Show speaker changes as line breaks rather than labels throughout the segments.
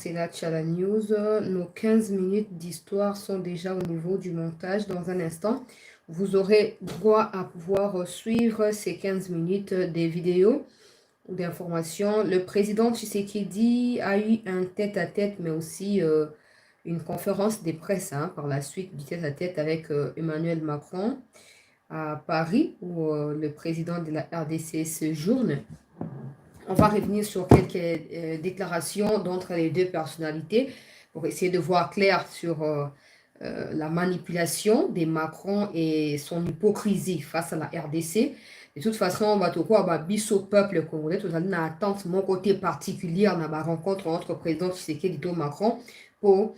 Chancela Tchala News. Nos 15 minutes d'histoire sont déjà au niveau du montage. Dans un instant, vous aurez droit à pouvoir suivre ces 15 minutes des vidéos ou d'informations. Le président Tshisekedi a eu un tête-à-tête, mais aussi une conférence de presse par la suite du tête-à-tête avec Emmanuel Macron à Paris, où le président de la RDC séjourne. On va revenir sur quelques déclarations d'entre les deux personnalités pour essayer de voir clair sur la manipulation de Macron et son hypocrisie face à la RDC. De toute façon, on va tout quoi, biso peuple congolais, tout ça, on attente mon côté particulier dans la rencontre entre le président Tshisekedi et Macron pour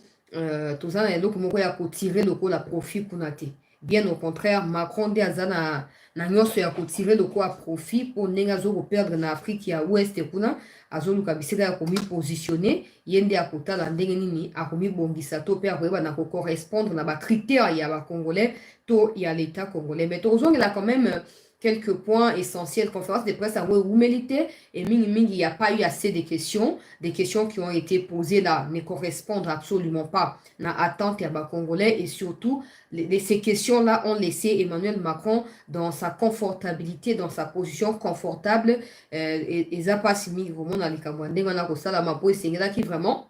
tout ça, et donc, on va tirer le profit pour nater. Bien au contraire, Macron dit à na nyonso ya kotirer loko a profit pour nenga zo perdre na Afrique ya Ouest kuna azoluka bisika ya komi positionner yende akotala ndenge nini akomi bongisa to pe akoyeba na ko correspondre na ba critères ya ba congolais to ya l'état congolais. Mais tozongi là quand même quelques points essentiels. Conférence de presse à Roumelité et mingi, il n'y a pas eu assez de questions. Des questions qui ont été posées là ne correspondent absolument pas à l'attente des Congolais. Et surtout, ces questions-là ont laissé Emmanuel Macron dans sa confortabilité, dans sa position confortable. Et ça passe vraiment dans les Camerounais. On a qui vraiment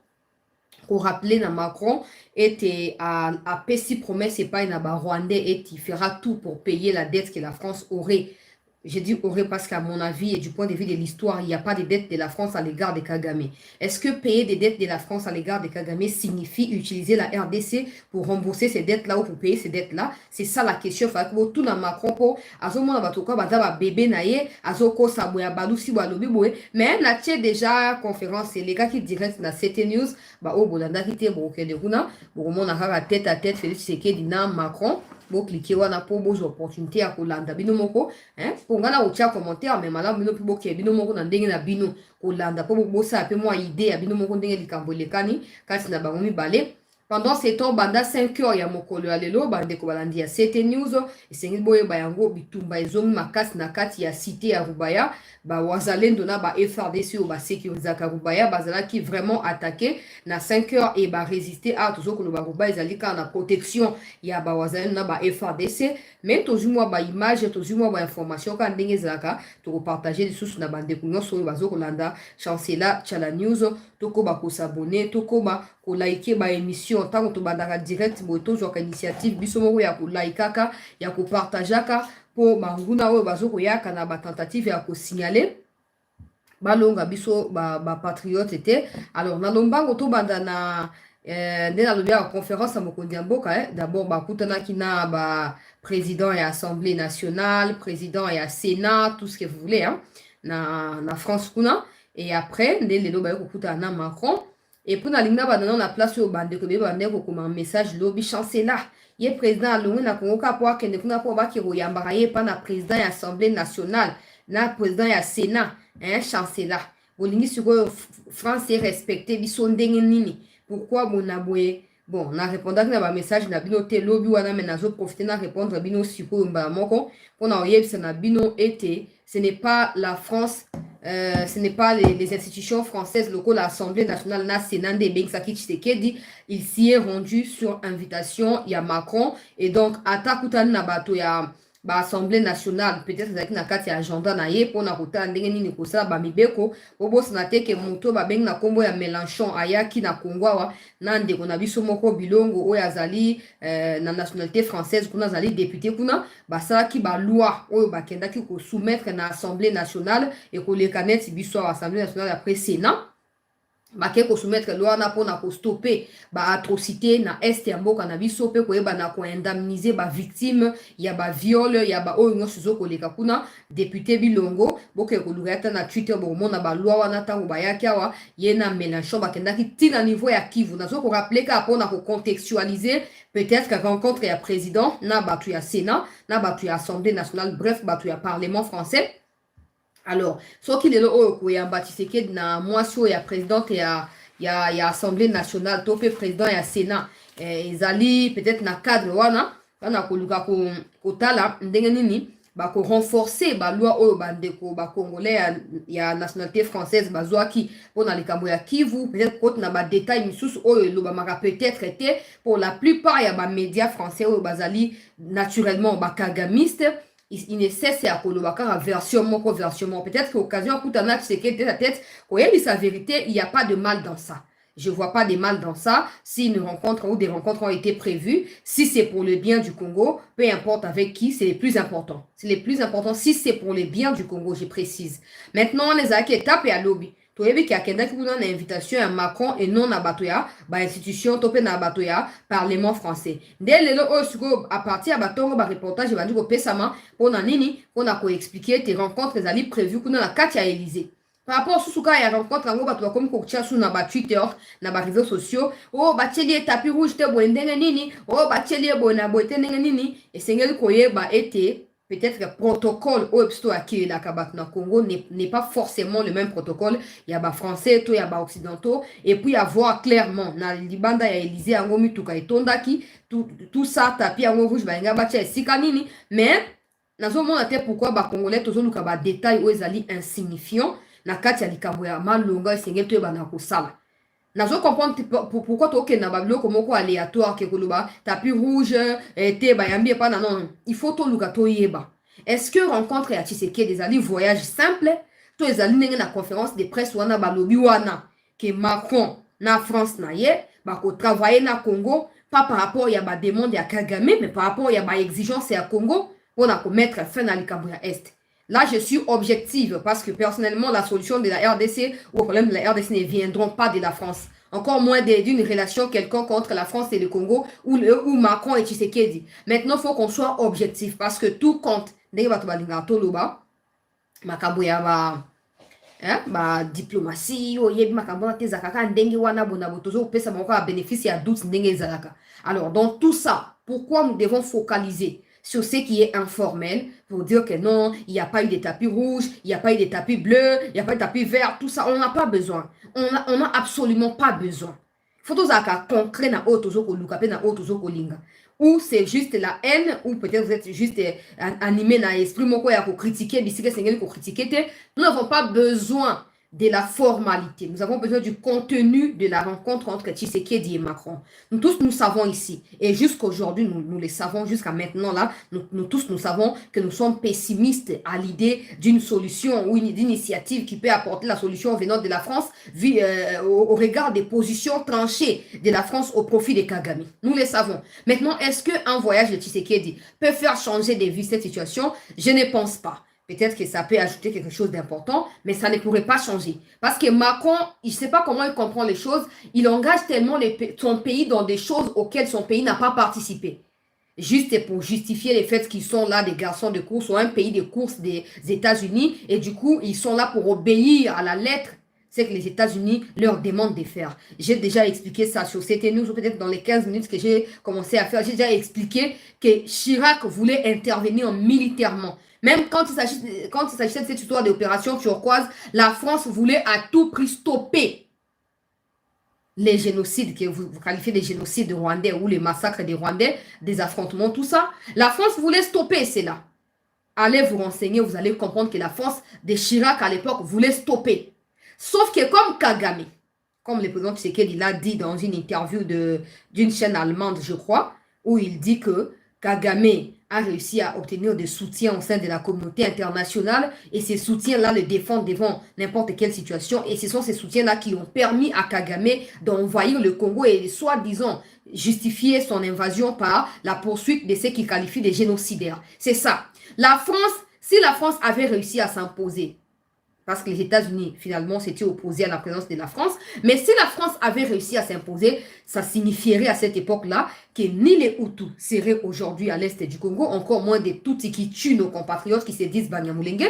pour rappeler na Macron était à Pessi promesse et pas une Rwandais et il fera tout pour payer la dette que la France aurait. J'ai dit aurait parce qu'à mon avis et du point de vue de l'histoire, il n'y a pas de dette de la France à l'égard de Kagame. Est-ce que payer des dettes de la France à l'égard de Kagame signifie utiliser la RDC pour rembourser ces dettes-là ou pour payer ces dettes-là? C'est ça la question. Tout dans Macron pour azomona batoka bazaba bébé naye azoko saboya balusi balobi boye mais na tché déjà conférence et les gars qui direct na CT News au bolanda qui te broke de kuna bomona kaka tête à tête Félix Tshisekedi na Macron. Bo cliquer wana po bo opportunité ya kolanda bino moko pour ngana otia commentaire mais malamu bino po ke bino moko na ndenge na bino kolanda po bo sa pe moi idée ya bino moko ndenge likambo lekani kati na bango mibale. Pendant ces temps, banda 5 heures ya mokolo ya lelo bande ko balandi ya CT News esengi boye bayango bitumba ezongi makasi na kati ya cité ya Rubaya ba wazalendo na ba FRDC ou ba sécurisaka Rubaya bazala qui vraiment attaqué na 5 heures et ba résister à toujours que le Rubaya ezali ka na protection ya ba wazalendo na ba FRDC mais toujours moi ba image toujours moi ba information ka ndenge zaka to partager des sources na bande ko nyonso bazo kolanda Chancela Tchala News toko ba ko s'abonner toko ba ko liker ba émission tant que bandaka direct boto zoka initiative biso moko ya ko likaka ya ko partageaka pour banguna oyo bazoko yaka na ba tentative ya ko signaler balonga biso ba patriote était alors na lombango to banda na nde nalobi ya conférence ya mokonzi ya mboka d'abord bakutanaki na ba président et assemblée nationale président et sénat tout ce que vous voulez na France kuna et après nde lelo baye kokutana na Macron. Et pour nous, dans la place où bande que bande ko comme un message lobby chancela ye président alongo na Congo ka pour que ne kuna pour ba ki royamba ye pa na président et assemblée nationale na président et sénat chancela bolingi siko France est respecté biso ndenge nini pourquoi bon aboye bon na répondre na ba message na bino te lobby wana mais nazo profiter na répondre bino siko mbala moko pour na oyebisa na bino été ce n'est pas la France ce n'est pas les institutions françaises locaux, l'Assemblée nationale, na Sénat de Bengsaki Tshisekedi, il s'y est rendu sur invitation, il y a Macron, et donc, Atakutan Nabato, il y a l'Assemblée nationale, peut-être que na kati agenda na ye, pour na kota ndenge nini kosa ba mibeko, bobo sanate ke moto ba beng na kombo ya Mélenchon, ayaki na Kongwawa, na ndeko na biso moko bilongo, oyo azali na nationalité française, kuna azali député kuna, basala ki ba loi, oyo ba kendaki ko soumettre na Assemblée nationale, et ko le kanet biso à Assemblée nationale après Sénat. Bake ko soumettre loi na pona ko stopper ba atrocité na est ya mboka na biso pe ko yeba na ko indemniser ba victime ya ba viol ya ba oyo nyonso zo ko leka kuna député bilongo boke ko lugata na Twitter bo mona ba loi wana tango ba yaki awa ye na Mélenchon ba kendaki tina niveau ya Kivu na zo ko rappeler ka pona ko contextualiser peut-être que rencontre ya président na batu ya Sénat na batu ya Assemblée nationale bref batu ya parlement français. Alors, ce qui est là, il y a Tshisekedi na moisio ya présidente ya Assemblée nationale, topé président ya Sénat. Ils allaient peut-être na cadre wana, na koluka ko tala ndenge nini bako renforcer ba loi oyo bandeko ba congolais ya nationalité française bazwaki pona likambo ya Kivu, peut-être kote na ba détail misusu oyo elobamaka peut-être été pour la plupart ya ba médias français oyo bazali naturellement ba kagamiste. Il nécessaire que le bakara version moko version moko. Peut-être qu'occasion kutana c'est que tête à tête, oui, sa vérité, il n'y a pas de mal dans ça. Je vois pas de mal dans ça. Si une rencontre ou des rencontres ont été prévues, si c'est pour le bien du Congo, peu importe avec qui, c'est les plus importants. C'est les plus importants si c'est pour le bien du Congo, je précise. Maintenant, on les a qui étape et à lobby. Tu as vu qu'il y a quelqu'un qui vous donne une invitation à Macron et non à Batoya, bah institution topé na Batoya, Parlement français. Dès le à partir de Batongo, bah reportage, il va dire au Pessama, on a nini, on a expliqué tes rencontres, les alliés prévues, qu'on a la carte à Élysée. Par rapport à ce qu'il y a rencontre, on va comme coacher sur na Twitter, na réseaux sociaux, oh, bachelier tapis rouge, te boye nini, oh, bachelier boye na boye nini, et c'est ngel koye, bah, été, peut-être que le protocole au qui la Kabat na Congo n'est pas forcément le même protocole. Il y a des français, il y a des occidentaux. Et puis, il y a voir clairement, dans le Libanda, il y a Élysée, Angomi, Tuka et Tondaki, tout ça, tapi, Angomi, Rouge, Bainga, Bacha, Sikanini. Mais, dans ce moment, pourquoi les Congolais, tous les détails où ils allaient insignifiants, na kati ya likambo ya malonga esengeli to ebana kosala. Nazo comprendre pourquoi tu as un biloko aléatoire ke koloba tapis rouge te bayambi pas non, il faut to luka to yeba. Est-ce que rencontre ya Tshisekedi des alliés voyage simple to ezali ndenge na conférence de presse wana balobi wana ke Macron na France na ye ba ko travailler na Congo pas par rapport ya ba demande ya Kagame mais par rapport ya ba exigence ya Congo pour na ko mettre fin à likambo ya Est. Là, je suis objective parce que personnellement, la solution de la RDC ou le problème de la RDC ne viendront pas de la France. Encore moins d'une relation quelconque entre la France et le Congo ou Macron et Tshisekedi. Maintenant, il faut qu'on soit objectif parce que tout compte. Diplomatie, alors, dans tout ça, pourquoi nous devons focaliser sur ce qui est informel, pour dire que non, il n'y a pas eu de tapis rouges, il n'y a pas eu de tapis bleus, il n'y a pas eu de tapis verts, tout ça, on n'a pas besoin. On n'a absolument pas besoin. Il faut que concret na linga. Ou c'est juste la haine, ou peut-être vous êtes juste animé dans l'esprit, pour critiquer, pour critiquer. Nous n'avons pas besoin de la formalité. Nous avons besoin du contenu de la rencontre entre Tshisekedi et Macron. Nous tous, nous savons ici, et jusqu'aujourd'hui, nous le savons, jusqu'à maintenant, là, nous tous, nous savons que nous sommes pessimistes à l'idée d'une solution ou d'une initiative qui peut apporter la solution venant de la France au regard des positions tranchées de la France au profit des Kagame. Nous le savons. Maintenant, est-ce qu'un voyage de Tshisekedi peut faire changer de vue cette situation? Je ne pense pas. Peut-être que ça peut ajouter quelque chose d'important, mais ça ne pourrait pas changer. Parce que Macron, il ne sait pas comment il comprend les choses. Il engage tellement son pays dans des choses auxquelles son pays n'a pas participé. Juste pour justifier les faits qu'ils sont là des garçons de course ou un pays de course des États-Unis. Et du coup, ils sont là pour obéir à la lettre. C'est que les États-Unis leur demandent de faire. J'ai déjà expliqué ça sur CT News, ou peut-être dans les 15 minutes que j'ai commencé à faire. J'ai déjà expliqué que Chirac voulait intervenir militairement. Même quand il s'agissait de cette histoire d'opération turquoise, la France voulait à tout prix stopper les génocides que vous qualifiez de génocides rwandais ou les massacres des Rwandais, des affrontements, tout ça. La France voulait stopper cela. Allez vous renseigner, vous allez comprendre que la France de Chirac à l'époque voulait stopper. Sauf que comme Kagame, comme le président Tshisekedi l'a dit dans une interview d'une chaîne allemande, je crois, où il dit que Kagame a réussi à obtenir des soutiens au sein de la communauté internationale et ces soutiens-là le défendent devant n'importe quelle situation et ce sont ces soutiens-là qui ont permis à Kagame d'envahir le Congo et soi-disant justifier son invasion par la poursuite de ceux qui qualifient de génocidaires. C'est ça. La France, si la France avait réussi à s'imposer, parce que les États-Unis, finalement, s'étaient opposés à la présence de la France. Mais si la France avait réussi à s'imposer, ça signifierait à cette époque-là que ni les Hutus seraient aujourd'hui à l'est du Congo, encore moins des Tutsis qui tuent nos compatriotes qui se disent Banyamulenge.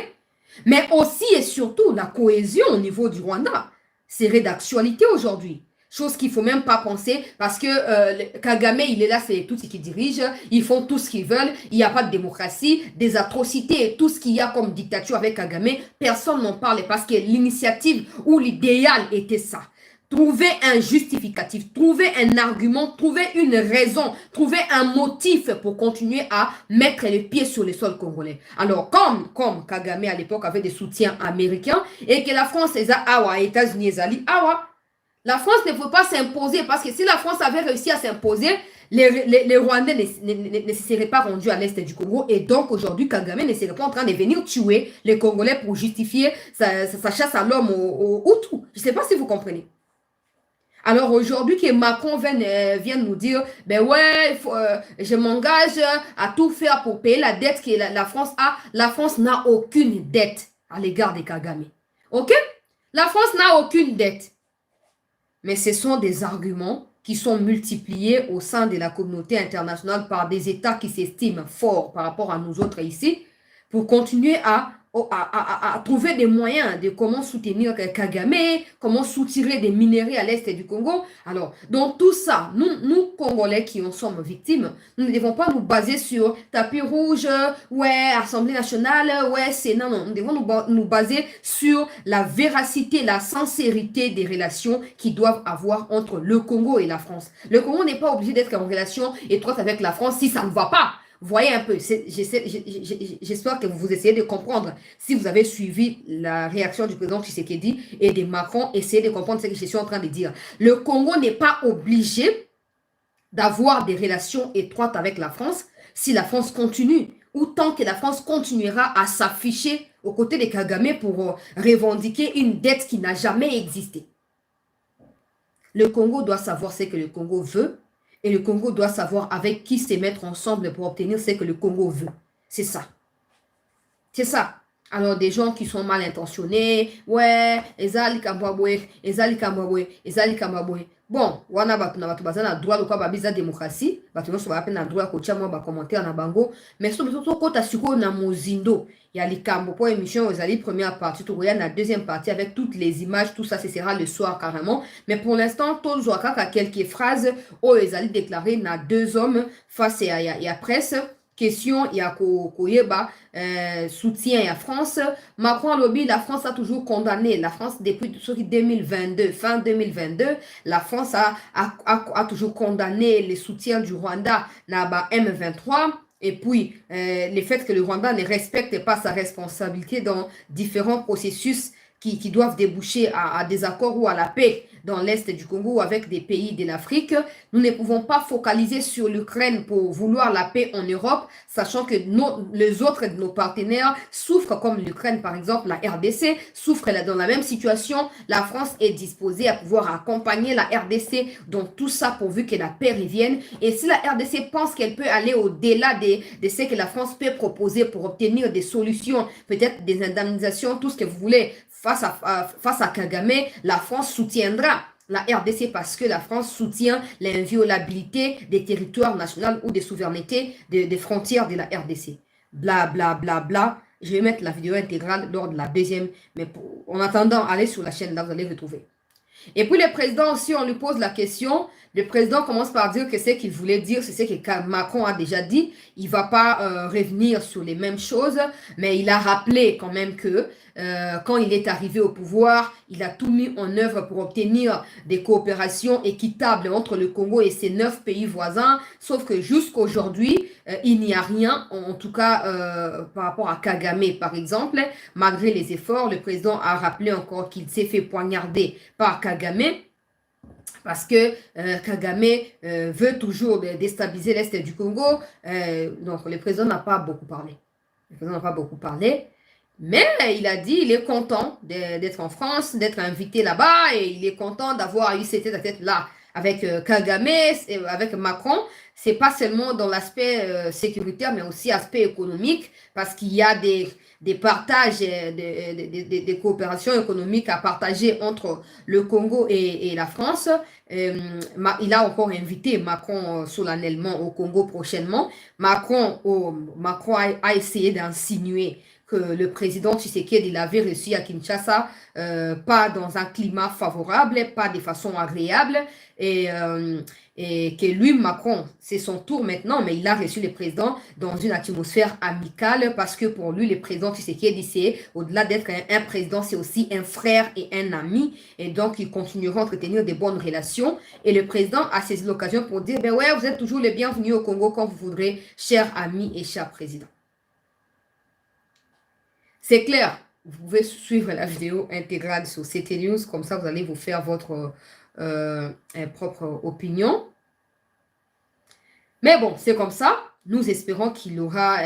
Mais aussi et surtout, la cohésion au niveau du Rwanda serait d'actualité aujourd'hui. Chose qu'il ne faut même pas penser parce que Kagame, il est là, c'est les Tutsis qui dirigent, ils font tout ce qu'ils veulent, il n'y a pas de démocratie, des atrocités et tout ce qu'il y a comme dictature avec Kagame, personne n'en parle parce que l'initiative ou l'idéal était ça. Trouvez un justificatif, trouvez un argument, trouvez une raison, trouvez un motif pour continuer à mettre les pieds sur le sol congolais. Alors, comme Kagame à l'époque avait des soutiens américains et que la France est à États-Unis, la France ne peut pas s'imposer parce que si la France avait réussi à s'imposer, les Rwandais ne se seraient pas rendus à l'est du Congo et donc aujourd'hui Kagame ne serait pas en train de venir tuer les Congolais pour justifier sa chasse à l'homme au Hutu. Je ne sais pas si vous comprenez. Alors aujourd'hui que Macron vient nous dire, ben ouais, je m'engage à tout faire pour payer la dette que la France a. La France n'a aucune dette à l'égard de Kagame. Ok? La France n'a aucune dette. Mais ce sont des arguments qui sont multipliés au sein de la communauté internationale par des États qui s'estiment forts par rapport à nous autres ici pour continuer à trouver des moyens de comment soutenir Kagame, comment soutirer des minéraux à l'est du Congo. Alors, dans tout ça, nous Congolais qui en sommes victimes, nous ne devons pas nous baser sur tapis rouge, ouais, Assemblée nationale, ouais, Sénat, non. Nous devons nous baser sur la véracité, la sincérité des relations qui doivent avoir entre le Congo et la France. Le Congo n'est pas obligé d'être en relation étroite avec la France si ça ne va pas. Voyez un peu, j'espère que vous essayez de comprendre. Si vous avez suivi la réaction du président Tshisekedi et de Macron, essayez de comprendre ce que je suis en train de dire. Le Congo n'est pas obligé d'avoir des relations étroites avec la France si la France continue ou tant que la France continuera à s'afficher aux côtés de Kagame pour revendiquer une dette qui n'a jamais existé. Le Congo doit savoir ce que le Congo veut. Et le Congo doit savoir avec qui se mettre ensemble pour obtenir ce que le Congo veut. C'est ça. C'est ça. Alors, des gens qui sont mal intentionnés, ouais, ezali kambabwe, ezali kambabwe, ezali kambabwe. Bon, wana batu na batu bazana droit de quoi babiza démocratie, batu no so ba pena droit ko tia mo ba commentaire na bango, mais surtout kota siko na mozindo. Il y a les cambo pour émission, ezali première partie, tout regarde la deuxième partie avec toutes les images, tout ça ce sera le soir carrément. Mais pour l'instant, tout le à quelques phrases où ezali déclaré na deux hommes face à presse. Question, il y a Koyeba, soutien à la France. Macron lobby, la France a toujours condamné. La France, depuis 2022, fin 2022, la France a toujours condamné les soutiens du Rwanda, na M23. Et puis, le fait que le Rwanda ne respecte pas sa responsabilité dans différents processus qui doivent déboucher à des accords ou à la paix dans l'Est du Congo ou avec des pays de l'Afrique. Nous ne pouvons pas focaliser sur l'Ukraine pour vouloir la paix en Europe, sachant que les autres de nos partenaires souffrent, comme l'Ukraine par exemple, la RDC, souffrent dans la même situation. La France est disposée à pouvoir accompagner la RDC dans tout ça pourvu que la paix revienne. Et si la RDC pense qu'elle peut aller au-delà de ce que la France peut proposer pour obtenir des solutions, peut-être des indemnisations, tout ce que vous voulez, face à Kagame, la France soutiendra la RDC parce que la France soutient l'inviolabilité des territoires nationaux ou des souverainetés des frontières de la RDC. Bla, bla, bla, bla. Je vais mettre la vidéo intégrale lors de la deuxième, mais en attendant, allez sur la chaîne, là, vous allez retrouver. Et puis le président aussi, on lui pose la question, le président commence par dire que ce qu'il voulait dire, c'est ce que Macron a déjà dit. Il ne va pas revenir sur les mêmes choses, mais il a rappelé quand même que quand il est arrivé au pouvoir, il a tout mis en œuvre pour obtenir des coopérations équitables entre le Congo et ses 9 pays voisins, sauf que jusqu'à aujourd'hui, il n'y a rien, en tout cas par rapport à Kagame par exemple. Malgré les efforts, le président a rappelé encore qu'il s'est fait poignarder par Kagame, parce que Kagame veut toujours déstabiliser l'Est du Congo. Donc le président n'a pas beaucoup parlé. Le président n'a pas beaucoup parlé. Mais il a dit il est content d'être en France, d'être invité là-bas, et il est content d'avoir eu cette tête-là avec Kagame, avec Macron. C'est pas seulement dans l'aspect sécuritaire, mais aussi aspect économique, parce qu'il y a des partages, des coopérations économiques à partager entre le Congo et la France. Il a encore invité Macron solennellement au Congo prochainement. Macron a essayé d'insinuer que le président Tshisekedi l'avait reçu à Kinshasa, pas dans un climat favorable, pas de façon agréable, et, euh, et que lui, Macron, c'est son tour maintenant, mais il a reçu le président dans une atmosphère amicale, parce que pour lui, le président Tshisekedi, c'est, au-delà d'être un président, c'est aussi un frère et un ami, et donc ils continueront à entretenir des bonnes relations, et le président a saisi l'occasion pour dire, ben ouais, vous êtes toujours les bienvenus au Congo quand vous voudrez, cher ami et cher président. C'est clair, vous pouvez suivre la vidéo intégrale sur CT News, comme ça vous allez vous faire votre propre opinion. Mais bon, c'est comme ça. Nous espérons qu'il y aura,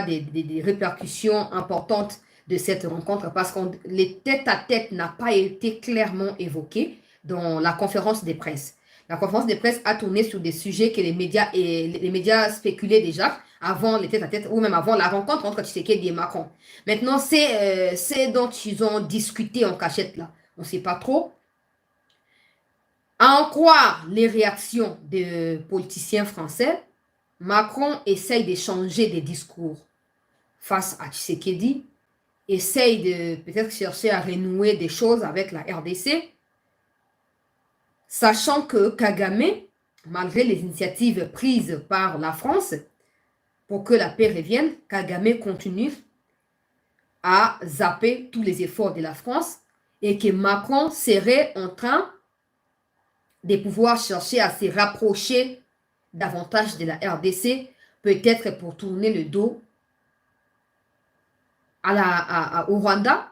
des répercussions importantes de cette rencontre parce que les tête-à-tête n'a pas été clairement évoqué dans la conférence des presse. La conférence des presse a tourné sur des sujets que les médias spéculaient déjà avant les tête-à-tête ou même avant la rencontre entre Tshisekedi et Macron. Maintenant, c'est dont ils ont discuté en cachette là. On ne sait pas trop. À en croire les réactions des politiciens français, Macron essaye de changer des discours face à Tshisekedi, essaye de peut-être chercher à renouer des choses avec la RDC, sachant que Kagame, malgré les initiatives prises par la France pour que la paix revienne, Kagame continue à zapper tous les efforts de la France et que Macron serait en train de pouvoir chercher à se rapprocher davantage de la RDC, peut-être pour tourner le dos au Rwanda.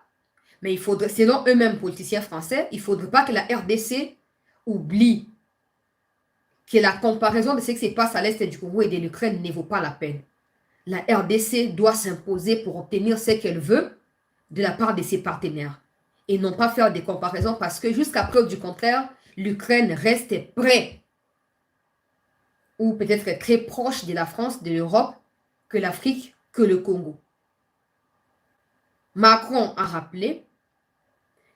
Mais il faudrait, selon eux-mêmes politiciens français, il ne faudrait pas que la RDC oublie que la comparaison de ce qui se passe à l'est du Congo et de l'Ukraine ne vaut pas la peine. La RDC doit s'imposer pour obtenir ce qu'elle veut de la part de ses partenaires. Et non pas faire des comparaisons parce que jusqu'à preuve du contraire, l'Ukraine reste près ou peut-être très proche de la France, de l'Europe, que l'Afrique, que le Congo. Macron a rappelé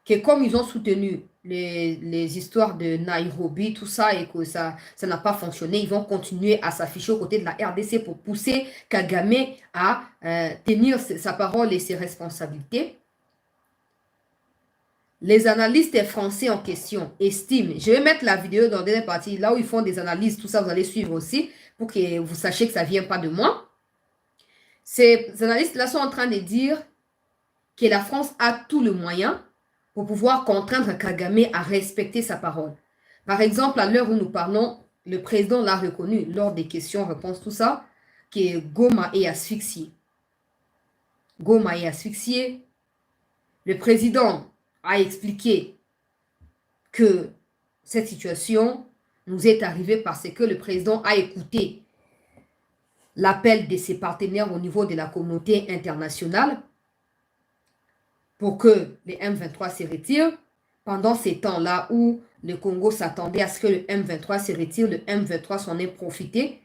que comme ils ont soutenu les histoires de Nairobi, tout ça, et que ça n'a pas fonctionné, ils vont continuer à s'afficher aux côtés de la RDC pour pousser Kagame à tenir sa parole et ses responsabilités. Les analystes français en question estiment, je vais mettre la vidéo dans la dernière partie, là où ils font des analyses, tout ça, vous allez suivre aussi, pour que vous sachiez que ça ne vient pas de moi. Ces analystes-là sont en train de dire que la France a tout le moyen pour pouvoir contraindre Kagame à respecter sa parole. Par exemple, à l'heure où nous parlons, le président l'a reconnu lors des questions-réponses, tout ça, que Goma est asphyxié. Goma est asphyxié. Le président a expliqué que cette situation nous est arrivée parce que le président a écouté l'appel de ses partenaires au niveau de la communauté internationale pour que les M23 se retirent. Pendant ces temps-là où le Congo s'attendait à ce que le M23 se retire, le M23 s'en est profité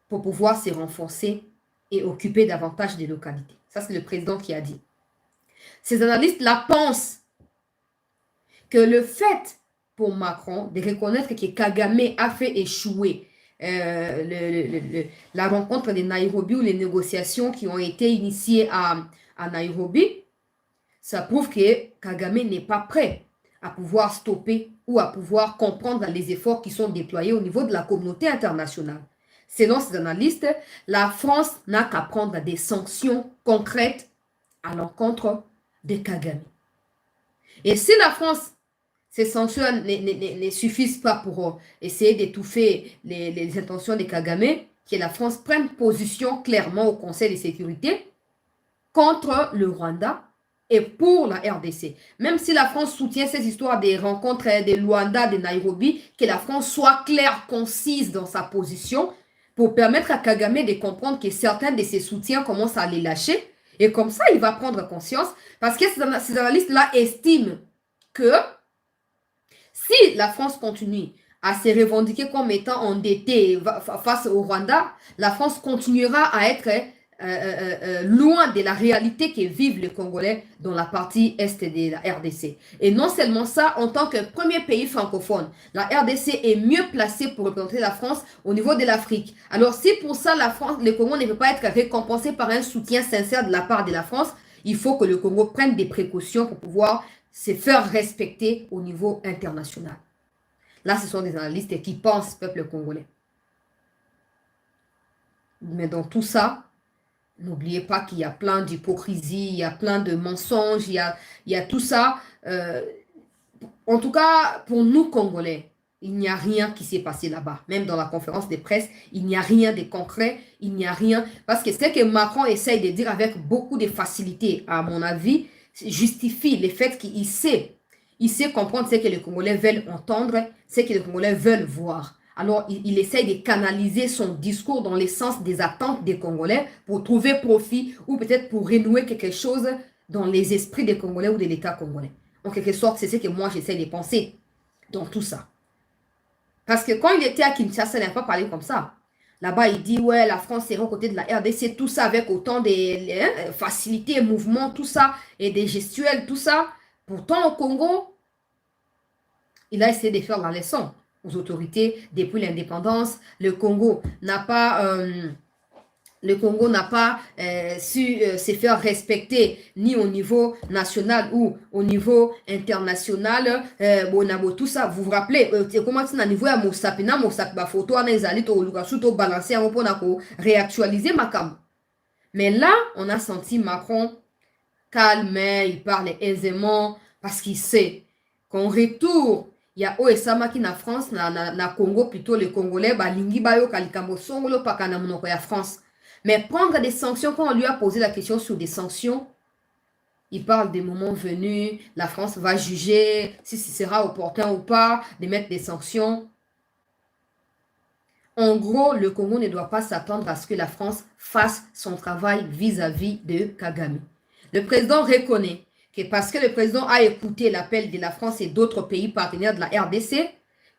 pour pouvoir se renforcer et occuper davantage des localités. Ça, c'est le président qui a dit. Ces analystes-là pensent que le fait pour Macron de reconnaître que Kagame a fait échouer la rencontre de Nairobi ou les négociations qui ont été initiées à Nairobi, ça prouve que Kagame n'est pas prêt à pouvoir stopper ou à pouvoir comprendre les efforts qui sont déployés au niveau de la communauté internationale. Selon ces analystes, la France n'a qu'à prendre des sanctions concrètes à l'encontre de Kagame. Et si la France, ces sanctions ne suffisent pas pour essayer d'étouffer les intentions de Kagame, que la France prenne position clairement au Conseil de sécurité contre le Rwanda et pour la RDC. Même si la France soutient ces histoires des rencontres de Luanda, de Nairobi, que la France soit claire, concise dans sa position pour permettre à Kagame de comprendre que certains de ses soutiens commencent à les lâcher. Et comme ça, il va prendre conscience parce que ces analystes-là estiment que si la France continue à se revendiquer comme étant endettée face au Rwanda, la France continuera à être loin de la réalité que vivent les Congolais dans la partie est de la RDC. Et non seulement ça, en tant que premier pays francophone, la RDC est mieux placée pour représenter la France au niveau de l'Afrique. Alors si pour ça, le Congo ne peut pas être récompensé par un soutien sincère de la part de la France, Il faut que le Congo prenne des précautions pour pouvoir se faire respecter au niveau international. Là, ce sont des analystes qui pensent peuple congolais. Mais dans tout ça, n'oubliez pas qu'il y a plein d'hypocrisie, il y a plein de mensonges, il y a tout ça. En tout cas, pour nous, Congolais, il n'y a rien qui s'est passé là-bas. Même dans la conférence de presse, il n'y a rien de concret, il n'y a rien. Parce que ce que Macron essaye de dire avec beaucoup de facilité, à mon avis, justifie le fait qu'il sait. Il sait comprendre ce que les Congolais veulent entendre, ce que les Congolais veulent voir. Alors, il essaye de canaliser son discours dans le sens des attentes des Congolais pour trouver profit ou peut-être pour renouer quelque chose dans les esprits des Congolais ou de l'État congolais. En quelque sorte, c'est ce que moi, j'essaie de penser dans tout ça. Parce que quand il était à Kinshasa, il n'a pas parlé comme ça. Là-bas, il dit, ouais, la France est aux côtés de la RDC, tout ça avec autant de facilités, mouvements, tout ça, et des gestuels, tout ça. Pourtant, au Congo, il a essayé de faire la leçon aux autorités depuis l'indépendance. Le Congo n'a pas su se faire respecter ni au niveau national ou au niveau international. Tout ça, vous vous rappelez, comment c'est au niveau de Mosapi, photo, balancer pour réactualiser ma cam. Mais là, on a senti Macron calme, il parle aisément parce qu'il sait qu'en retour, il y a Oesama qui na France, na Congo, plutôt les Congolais, balingi bayo kalikambo songolo pakana monoko ya France. Mais prendre des sanctions, quand on lui a posé la question sur des sanctions, il parle des moments venus, la France va juger si ce sera opportun ou pas de mettre des sanctions. En gros, le Congo ne doit pas s'attendre à ce que la France fasse son travail vis-à-vis de Kagame. Le président reconnaît que parce que le président a écouté l'appel de la France et d'autres pays partenaires de la RDC,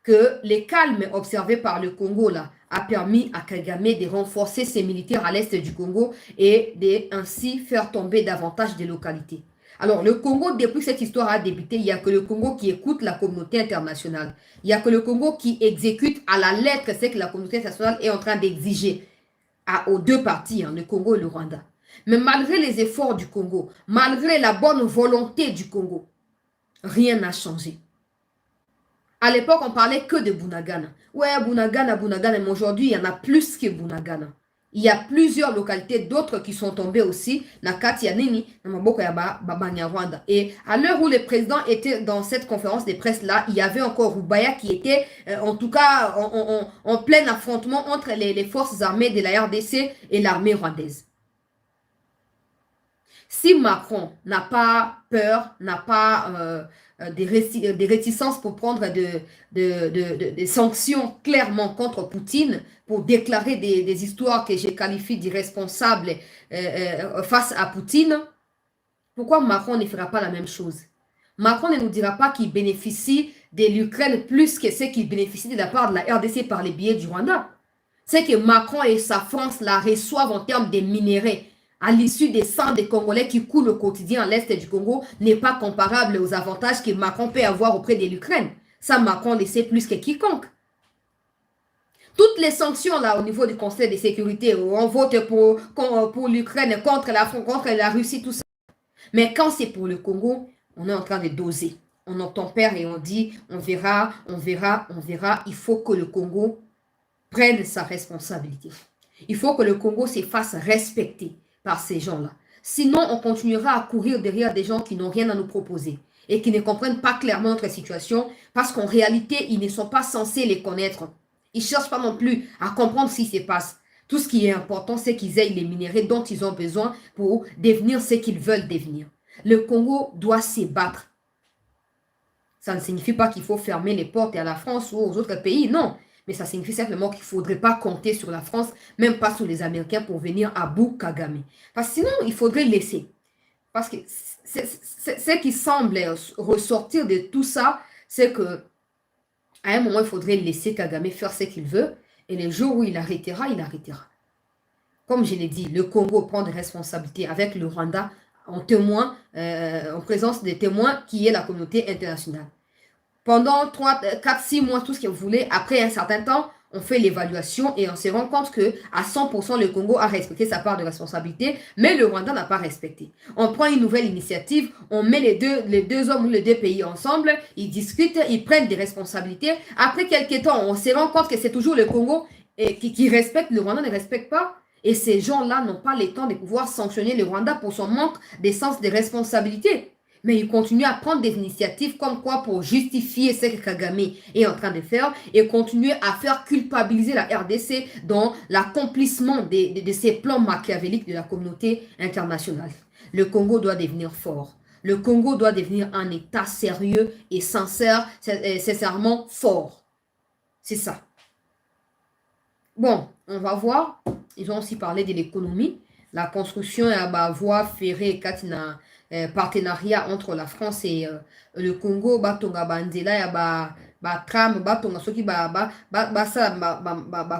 que les calmes observés par le Congo là, a permis à Kagame de renforcer ses militaires à l'est du Congo et de ainsi faire tomber davantage de localités. Alors, le Congo, depuis que cette histoire a débuté, il n'y a que le Congo qui écoute la communauté internationale. Il n'y a que le Congo qui exécute à la lettre ce que la communauté internationale est en train d'exiger aux deux parties, le Congo et le Rwanda. Mais malgré les efforts du Congo, malgré la bonne volonté du Congo, rien n'a changé. À l'époque, on parlait que de Bunagana. Ouais, Bunagana, mais aujourd'hui, il y en a plus que Bunagana. Il y a plusieurs localités, d'autres qui sont tombées aussi, Nakati Yanini, Namaboko Yaba, Babanyarwanda. Et à l'heure où le président était dans cette conférence de presse-là, il y avait encore Rubaya qui était, en tout cas, en plein affrontement entre les forces armées de la RDC et l'armée rwandaise. Si Macron n'a pas peur, n'a pas des réticences pour prendre des sanctions clairement contre Poutine, pour déclarer des histoires que je qualifie d'irresponsables face à Poutine, pourquoi Macron ne fera pas la même chose? Macron ne nous dira pas qu'il bénéficie de l'Ukraine plus que ce qu'il bénéficie de la part de la RDC par les billets du Rwanda. C'est que Macron et sa France la reçoivent en termes de minéraux à l'issue des sangs des Congolais qui coulent au quotidien à l'est du Congo n'est pas comparable aux avantages que Macron peut avoir auprès de l'Ukraine. Ça, Macron le sait plus que quiconque. Toutes les sanctions là au niveau du Conseil de sécurité, on vote pour l'Ukraine, contre la Russie, tout ça. Mais quand c'est pour le Congo, on est en train de doser. On entend père et on dit, on verra. Il faut que le Congo prenne sa responsabilité. Il faut que le Congo se fasse respecter par ces gens-là. Sinon, on continuera à courir derrière des gens qui n'ont rien à nous proposer et qui ne comprennent pas clairement notre situation parce qu'en réalité, ils ne sont pas censés les connaître. Ils ne cherchent pas non plus à comprendre ce qui se passe. Tout ce qui est important, c'est qu'ils aient les minéraux dont ils ont besoin pour devenir ce qu'ils veulent devenir. Le Congo doit se battre. Ça ne signifie pas qu'il faut fermer les portes à la France ou aux autres pays, non. Mais ça signifie simplement qu'il ne faudrait pas compter sur la France, même pas sur les Américains pour venir à bout Kagame. Parce que sinon, il faudrait laisser. Parce que ce qui semble ressortir de tout ça, c'est que à un moment, il faudrait laisser Kagame faire ce qu'il veut. Et le jour où il arrêtera, il arrêtera. Comme je l'ai dit, le Congo prend des responsabilités avec le Rwanda en témoin, en présence des témoins qui est la communauté internationale. Pendant 3, 4, 6 mois, tout ce que vous voulez, après un certain temps, on fait l'évaluation et on se rend compte que à 100% le Congo a respecté sa part de responsabilité, mais le Rwanda n'a pas respecté. On prend une nouvelle initiative, on met les deux hommes ou les deux pays ensemble, ils discutent, ils prennent des responsabilités. Après quelques temps, on se rend compte que c'est toujours le Congo qui respecte, le Rwanda ne respecte pas. Et ces gens-là n'ont pas le temps de pouvoir sanctionner le Rwanda pour son manque de sens de responsabilité. Mais ils continuent à prendre des initiatives comme quoi pour justifier ce que Kagame est en train de faire et continuer à faire culpabiliser la RDC dans l'accomplissement de ces plans machiavéliques de la communauté internationale. Le Congo doit devenir fort. Le Congo doit devenir un État sérieux et sincère, sincèrement fort. C'est ça. Bon, on va voir. Ils ont aussi parlé de l'économie. La construction et la voie ferrée, Katina, partenariat entre la France et le Congo, batonga bandela ya ba tram, batonga soki ba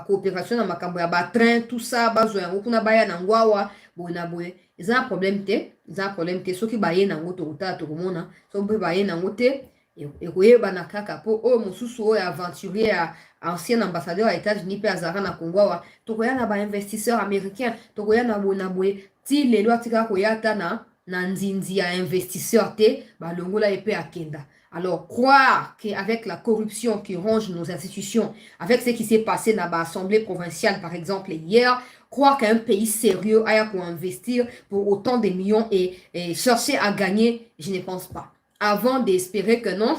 coopération na makambo ya ba train, tout ça, bazo yango kuna baya na ngwawa, bona boye. Ils ont un problème te, ils ont un problème te soki baye na ngo to ta to komona, soki baye na ngo te et koyeba na kaka po o mosusu o aventurier ancien ambassadeur à États-Unis pe azara na Congo wa tokoya na ba investisseur américain tokoya na bona boye ti lelo atika koyata na nzinzi ya investisseur te ba longola epé akenda. Alors croire qu'avec la corruption qui ronge nos institutions, avec ce qui s'est passé dans l'Assemblée provinciale par exemple hier, croire qu'un pays sérieux a pour investir pour autant de millions et chercher à gagner, je ne pense pas. Avant d'espérer que non,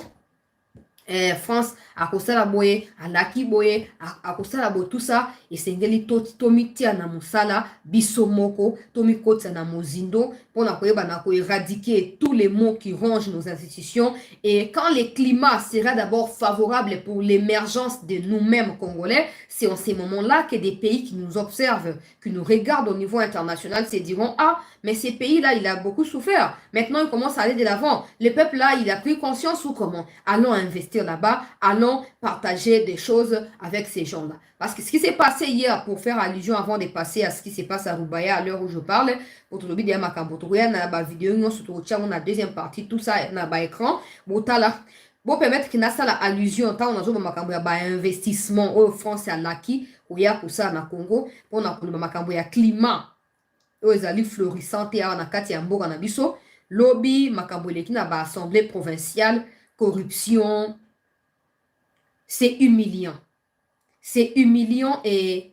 France a kosala boye, alaki boye, a kosala boye tout ça, et sengeli tomitia na musala, bisomoko, tomikotia na mozindo, pour na éradiquer tous les maux qui rongent nos institutions. Et quand le climat sera d'abord favorable pour l'émergence de nous-mêmes Congolais, c'est en ces moments-là que des pays qui nous observent, qui nous regardent au niveau international, se diront, ah, mais ces pays-là, il a beaucoup souffert. Maintenant, il commence à aller de l'avant. Le peuple-là, il a pris conscience ou comment? Allons investir là-bas, allons partager des choses avec ces gens-là. Parce que ce qui s'est passé hier, pour faire allusion avant de passer à ce qui se passe à Rubaya à l'heure où je parle, pour tout le monde, il y a ma vidéo, on a deuxième partie, tout ça, on a écran, bon, permettre qu'il y ait allusion, on a un investissement au France et à l'Aki, où il y a pour ça, na Congo, pour un climat. Ezali florissante ya na kati ya mboka na biso lobby makambo eleki na ba assemblée provinciale corruption, c'est humiliant et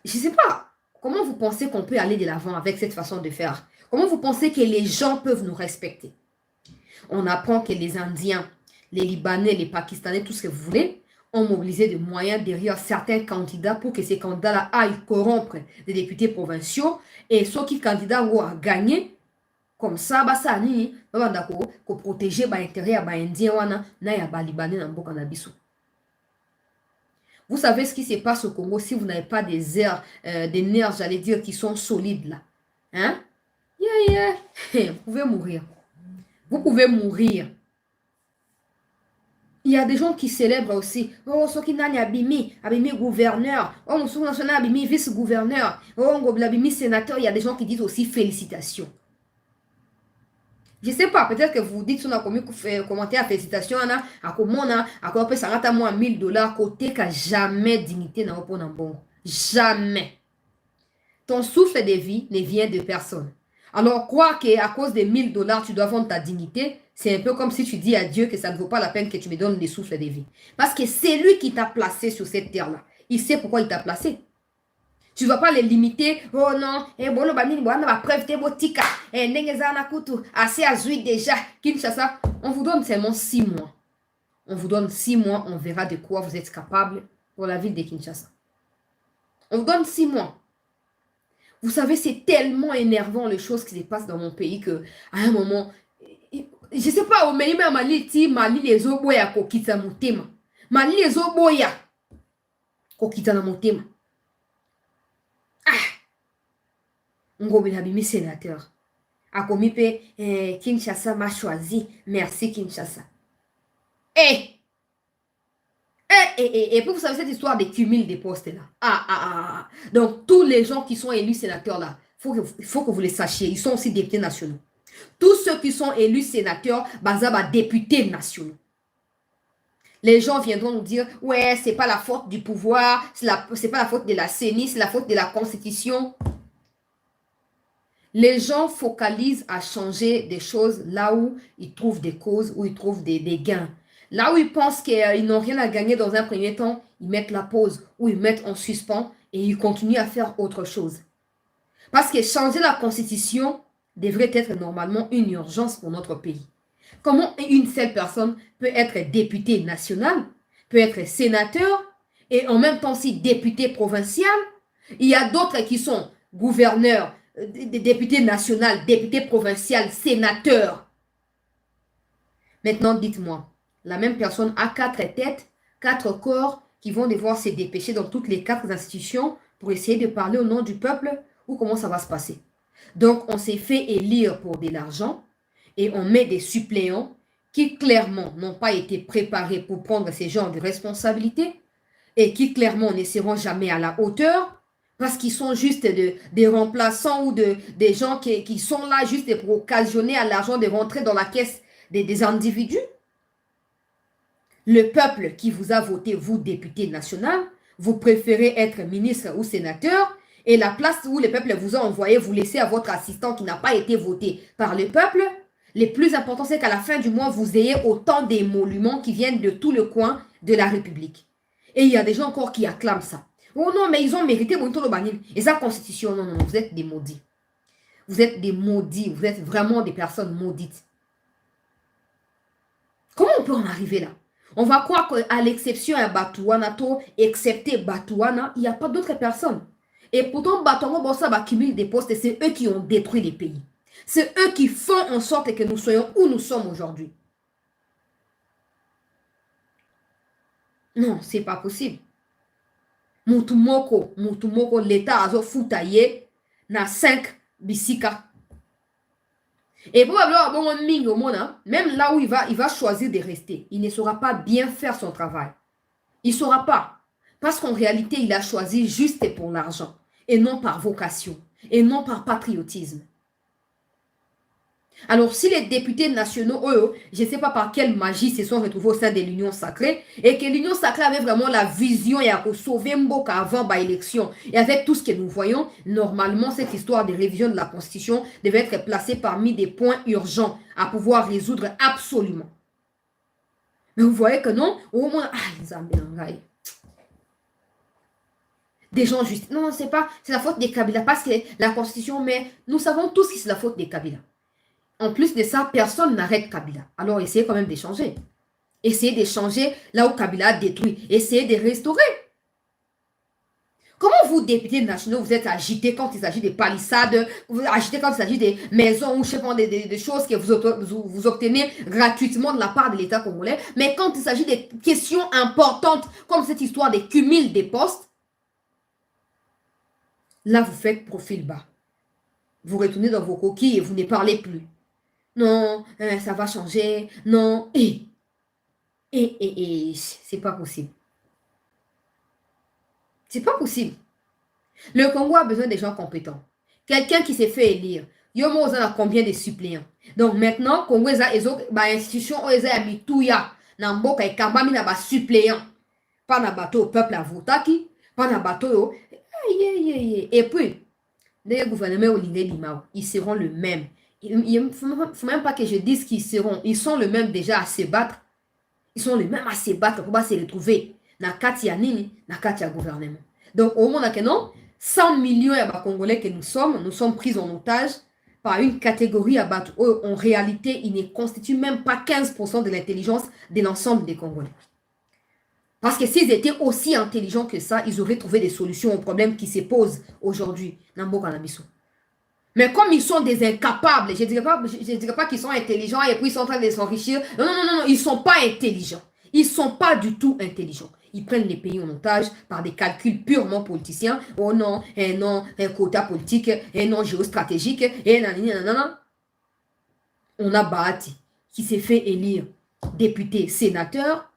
je sais pas comment vous pensez qu'on peut aller de l'avant avec cette façon de faire. Comment vous pensez que les gens peuvent nous respecter? On apprend que les Indiens, les Libanais, les Pakistanais, tout ce que vous voulez, ont mobilisé des moyens derrière certains candidats pour que ces candidats-là aillent corrompre des députés provinciaux et ceux qui candidats vont gagner comme ça, ça ni ko protéger l'intérêt ya Indien wana na ya Libanais na mboka na biso. Vous savez ce qui se passe au Congo si vous n'avez pas des nerfs, j'allais dire, qui sont solides là. Hein? Vous pouvez mourir. Vous pouvez mourir. Il y a des gens qui célèbrent aussi. Oh, ceux qui n'ont abimi gouverneur. Oh, mon national abimi vice-gouverneur. Oh, abimi sénateur. Il y a des gens qui disent aussi félicitations. Je ne sais pas, peut-être que vous dites sur la commentaire félicitations, à comment à quoi peut s'arrêter moi $1000 côté qu'à jamais dignité n'a pas bon. Jamais. Ton souffle de vie ne vient de personne. Alors, croire qu'à cause des $1000, tu dois vendre ta dignité, c'est un peu comme si tu dis à Dieu que ça ne vaut pas la peine que tu me donnes des souffles de vie. Parce que c'est lui qui t'a placé sur cette terre-là. Il sait pourquoi il t'a placé. Tu ne vas pas les limiter. Oh non, bon, le banni, bon, on va preuve de botika. Assez azui déjà. Kinshasa. On vous donne seulement 6 mois. On vous donne 6 mois, on verra de quoi vous êtes capable pour la ville de Kinshasa. On vous donne 6 mois. Vous savez, c'est tellement énervant les choses qui se passent dans mon pays que à un moment, je sais pas, mais Mali les oboya kokita mutema. Mali les oboya kokita na mutema. Ngobe Habimi sénateur. Akomipe Kinshasa m'a choisi. Merci Kinshasa. Et puis vous savez cette histoire des cumuls des postes là. Donc tous les gens qui sont élus sénateurs là, il faut que vous les sachiez, ils sont aussi députés nationaux. Tous ceux qui sont élus sénateurs, bazaba députés nationaux. Les gens viendront nous dire, ouais, c'est pas la faute du pouvoir, c'est pas la faute de la CENI, c'est la faute de la Constitution. Les gens focalisent à changer des choses là où ils trouvent des causes, où ils trouvent des gains. Là où ils pensent qu'ils n'ont rien à gagner dans un premier temps, ils mettent la pause ou ils mettent en suspens et ils continuent à faire autre chose. Parce que changer la Constitution devrait être normalement une urgence pour notre pays. Comment une seule personne peut être députée nationale, peut être sénateur et en même temps aussi député provincial? Il y a d'autres qui sont gouverneurs, députés nationaux, députés provinciaux, sénateurs. Maintenant, dites-moi, la même personne a 4 têtes, 4 corps qui vont devoir se dépêcher dans toutes les 4 institutions pour essayer de parler au nom du peuple ou comment ça va se passer. Donc, on s'est fait élire pour de l'argent et on met des suppléants qui clairement n'ont pas été préparés pour prendre ces genres de responsabilités et qui clairement ne seront jamais à la hauteur parce qu'ils sont juste des remplaçants ou des gens qui sont là juste pour occasionner à l'argent de rentrer dans la caisse des individus. Le peuple qui vous a voté, vous, député national, vous préférez être ministre ou sénateur et la place où le peuple vous a envoyé, vous laissez à votre assistant qui n'a pas été voté par le peuple. Le plus important, c'est qu'à la fin du mois, vous ayez autant d'émoluments qui viennent de tout le coin de la République. Et il y a des gens encore qui acclament ça. Oh non, mais ils ont mérité Bonito le Banin. Et sa constitution, non, non, non, vous êtes des maudits. Vous êtes des maudits, vous êtes vraiment des personnes maudites. Comment on peut en arriver là? On va croire qu'à l'exception à Batouana, excepté Batouana, il n'y a pas d'autres personnes. Et pourtant, Batouana, bon, ça va cumuler des postes et c'est eux qui ont détruit les pays. C'est eux qui font en sorte que nous soyons où nous sommes aujourd'hui. Non, c'est pas possible. Mutumoko, l'État a foutaillé na 5 bisika. Et probablement, bon, même là où il va choisir de rester, il ne saura pas bien faire son travail. Il ne saura pas. Parce qu'en réalité, il a choisi juste pour l'argent. Et non par vocation. Et non par patriotisme. Alors, si les députés nationaux, eux, je ne sais pas par quelle magie se sont retrouvés au sein de l'Union sacrée, et que l'Union sacrée avait vraiment la vision et a sauvé Mboka avant l'élection. Et avec tout ce que nous voyons, normalement, cette histoire de révision de la Constitution devait être placée parmi des points urgents à pouvoir résoudre absolument. Mais vous voyez que non, au moins, ils ont bien des gens juste. Non, c'est pas, c'est la faute des Kabila, parce que la Constitution, mais nous savons tous que c'est la faute des Kabila. En plus de ça, personne n'arrête Kabila. Alors, essayez quand même d'échanger. Essayez d'échanger là où Kabila a détruit. Essayez de restaurer. Comment vous, députés nationaux, vous êtes agités quand il s'agit des palissades, vous agitez quand il s'agit des maisons ou je sais pas, des choses que vous obtenez gratuitement de la part de l'État congolais, mais quand il s'agit des questions importantes comme cette histoire des cumuls des postes, là, vous faites profil bas. Vous retournez dans vos coquilles et vous ne parlez plus. Non, ça va changer. Non, c'est pas possible. C'est pas possible. Le Congo a besoin des gens compétents. Quelqu'un qui s'est fait élire. Yomo a combien de suppléants? Donc maintenant, Congo a institution a mis tout ya. Namboka et Kambami na ba suppléant. Pas na bateau peuple à votaki. Pas na bateau. Et puis, les gouvernements au Limao, ils seront le même. Il ne faut même pas que je dise qu'ils seront. Ils sont le même déjà à se battre. Ils sont les mêmes à se battre pour se retrouver. Na Katia Nini, na Katia gouvernement. Donc, au moment où non, 100 millions de Congolais que nous sommes pris en otage par une catégorie à battre. En réalité, ils ne constituent même pas 15% de l'intelligence de l'ensemble des Congolais. Parce que s'ils étaient aussi intelligents que ça, ils auraient trouvé des solutions aux problèmes qui se posent aujourd'hui. Namboka Namiso. Mais comme ils sont des incapables, je ne dirais pas qu'ils sont intelligents et puis ils sont en train de s'enrichir. Non, non, non, non, ils ne sont pas intelligents. Ils ne sont pas du tout intelligents. Ils prennent les pays en otage par des calculs purement politiciens. Oh non, un quota politique, non géostratégique, non. On a Bahati qui s'est fait élire député, sénateur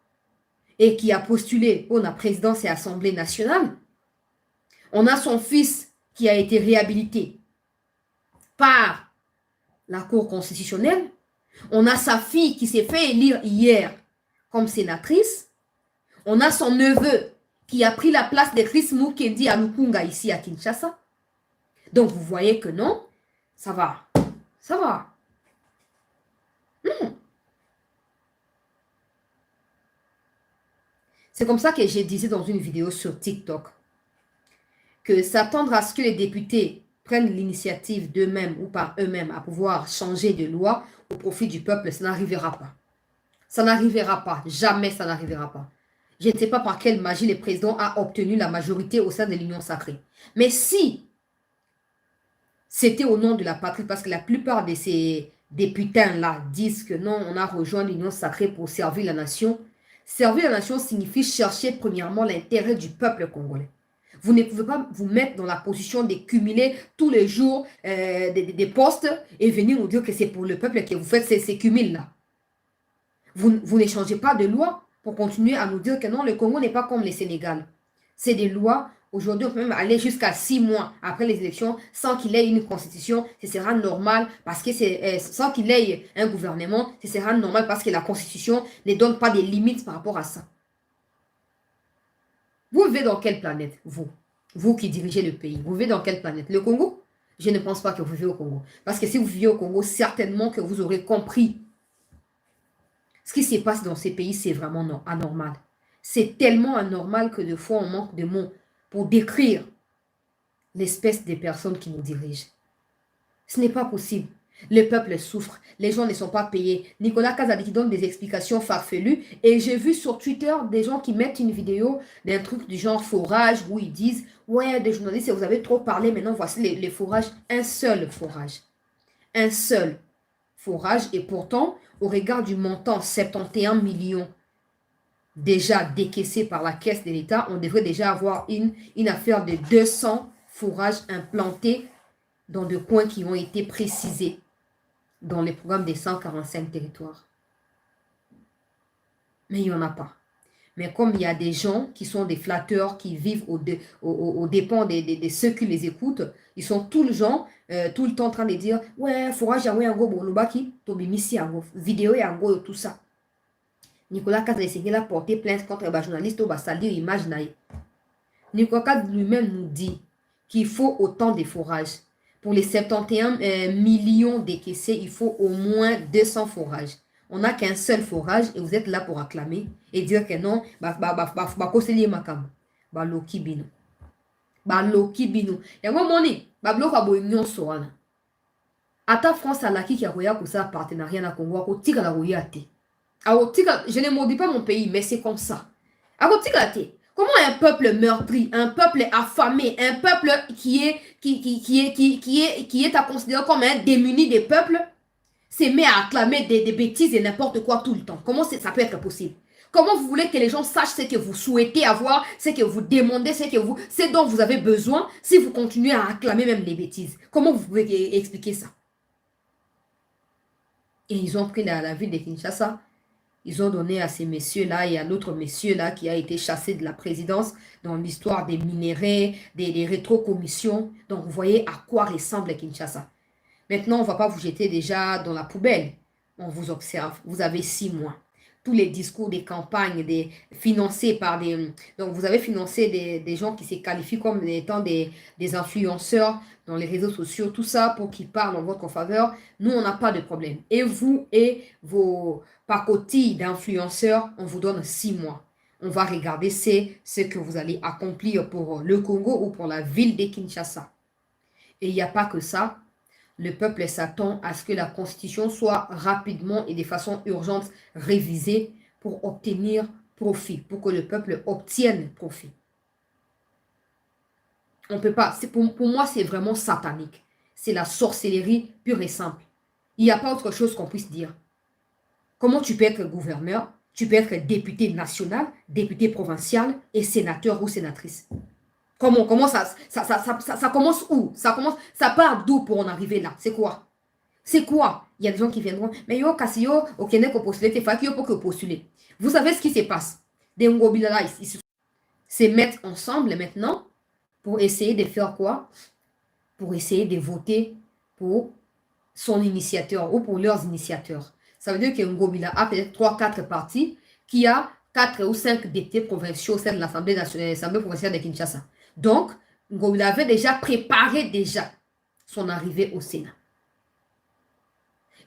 et qui a postulé pour la présidence et assemblée nationale. On a son fils qui a été réhabilité par la Cour constitutionnelle. On a sa fille qui s'est fait élire hier comme sénatrice. On a son neveu qui a pris la place de Chris Mukendi à Lukunga ici à Kinshasa. Donc, vous voyez que non, ça va. Ça va. C'est comme ça que j'ai dit dans une vidéo sur TikTok que s'attendre à ce que les députés prennent l'initiative d'eux-mêmes ou par eux-mêmes à pouvoir changer de loi au profit du peuple, ça n'arrivera pas. Ça n'arrivera pas. Jamais ça n'arrivera pas. Je ne sais pas par quelle magie le président a obtenu la majorité au sein de l'Union sacrée. Mais si c'était au nom de la patrie, parce que la plupart de ces députés-là disent que non, on a rejoint l'Union sacrée pour servir la nation. Servir la nation signifie chercher premièrement l'intérêt du peuple congolais. Vous ne pouvez pas vous mettre dans la position de cumuler tous les jours des postes et venir nous dire que c'est pour le peuple que vous faites ces cumuls-là. Vous ne changez pas de loi pour continuer à nous dire que non, le Congo n'est pas comme le Sénégal. C'est des lois. Aujourd'hui, on peut même aller jusqu'à 6 mois après les élections sans qu'il ait une constitution. Ce sera normal parce que sans qu'il ait un gouvernement, ce sera normal parce que la constitution ne donne pas des limites par rapport à ça. Vous vivez dans quelle planète, vous? Vous qui dirigez le pays, vous vivez dans quelle planète? Le Congo? Je ne pense pas que vous vivez au Congo. Parce que si vous vivez au Congo, certainement que vous aurez compris ce qui se passe dans ces pays, c'est vraiment anormal. C'est tellement anormal que de fois, on manque de mots pour décrire l'espèce des personnes qui nous dirigent. Ce n'est pas possible. Le peuple souffre. Les gens ne sont pas payés. Nicolas Kazadi qui donne des explications farfelues. Et j'ai vu sur Twitter des gens qui mettent une vidéo d'un truc du genre forage où ils disent « Ouais, des journalistes, vous avez trop parlé, maintenant voici les forages. » Un seul forage. Un seul forage. Et pourtant, au regard du montant 71 millions déjà décaissés par la caisse de l'État, on devrait déjà avoir une affaire de 200 forages implantés dans des coins qui ont été précisés dans les programmes des 145 territoires. Mais il n'y en a pas. Mais comme il y a des gens qui sont des flatteurs, qui vivent aux dépens de ceux qui les écoutent, ils sont tout le temps en train de dire « Ouais, forage yango yango bolobaki, tobimisi yango, vidéo yango tout ça. » Nicolas Kaz a porté plainte contre les journalistes au salir image naïe. Nicolas Kaz lui-même nous dit qu'il faut autant de forages. Pour les 71 millions décaissés, il faut au moins 200 forages. On n'a qu'un seul forage et vous êtes là pour acclamer et dire que non, loki bino. Loki bino. Yango moni, bloka bo union soana. Ata France a qui a roya pour ça partenariat na Congo, ko tika la roya te. Je ne maudis pas mon pays, mais c'est comme ça. Comment un peuple meurtri, un peuple affamé, un peuple qui est à considérer comme un démuni des peuples, se met à acclamer des bêtises et n'importe quoi tout le temps? Comment ça peut être possible? Comment vous voulez que les gens sachent ce que vous souhaitez avoir, ce que vous demandez, ce dont vous avez besoin, si vous continuez à acclamer même des bêtises? Comment vous pouvez expliquer ça? Et ils ont pris la ville de Kinshasa. Ils ont donné à ces messieurs-là et à l'autre monsieur-là qui a été chassé de la présidence dans l'histoire des minéraux, des rétrocommissions. Donc, vous voyez à quoi ressemble Kinshasa. Maintenant, on ne va pas vous jeter déjà dans la poubelle. On vous observe. Vous avez 6 mois. Tous les discours des campagnes financés par des... Donc, vous avez financé des gens qui se qualifient comme étant des influenceurs dans les réseaux sociaux, tout ça pour qu'ils parlent en votre faveur. Nous, on n'a pas de problème. Et vous et vos pacotilles d'influenceurs, on vous donne 6 mois. On va regarder ce que vous allez accomplir pour le Congo ou pour la ville de Kinshasa. Et il n'y a pas que ça. Le peuple s'attend à ce que la Constitution soit rapidement et de façon urgente révisée pour obtenir profit, pour que le peuple obtienne profit. On ne peut pas, pour moi, c'est vraiment satanique. C'est la sorcellerie pure et simple. Il n'y a pas autre chose qu'on puisse dire. Comment tu peux être gouverneur, tu peux être député national, député provincial et sénateur ou sénatrice? Comment ça commence où? Ça part d'où pour en arriver là? C'est quoi? C'est quoi? Il y a des gens qui viendront, mais yo, Cassio, ok, n'est qu'au postuler, t'es fatigué pour que postuler. Vous savez ce qui se passe? Des Ngobilala, ils se mettent ensemble maintenant pour essayer de faire quoi? Pour essayer de voter pour son initiateur ou pour leurs initiateurs. Ça veut dire que Ngobila a peut-être 3-4 partis qui a 4 ou 5 députés provinciaux au sein de l'Assemblée nationale, l'Assemblée provinciale de Kinshasa. Donc, il avait déjà préparé son arrivée au Sénat.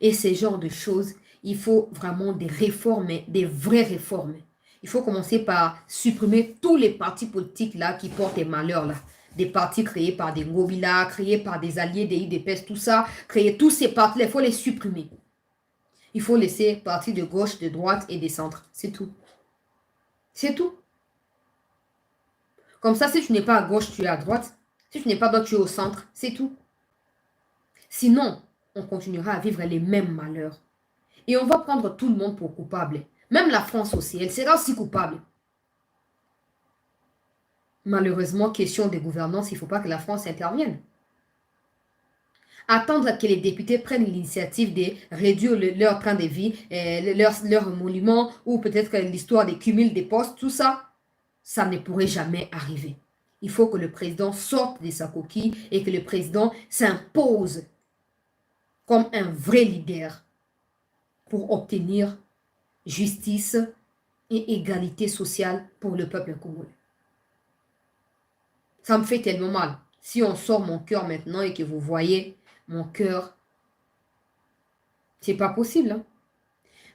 Et ces genres de choses, il faut vraiment des réformes, des vraies réformes. Il faut commencer par supprimer tous les partis politiques là qui portent des malheurs là. Des partis créés par des Ngobila, créés par des alliés des IDPS, tout ça, créer tous ces partis-là, il faut les supprimer. Il faut laisser partis de gauche, de droite et des centres. C'est tout. C'est tout. Comme ça, si tu n'es pas à gauche, tu es à droite. Si tu n'es pas à droite, tu es au centre. C'est tout. Sinon, on continuera à vivre les mêmes malheurs. Et on va prendre tout le monde pour coupable. Même la France aussi, elle sera aussi coupable. Malheureusement, question de gouvernance, il ne faut pas que la France intervienne. Attendre que les députés prennent l'initiative de réduire leur train de vie, leur monument, ou peut-être l'histoire des cumuls des postes, tout ça, ça ne pourrait jamais arriver. Il faut que le président sorte de sa coquille et que le président s'impose comme un vrai leader pour obtenir justice et égalité sociale pour le peuple congolais. Ça me fait tellement mal. Si on sort mon cœur maintenant et que vous voyez mon cœur, c'est pas possible. Hein?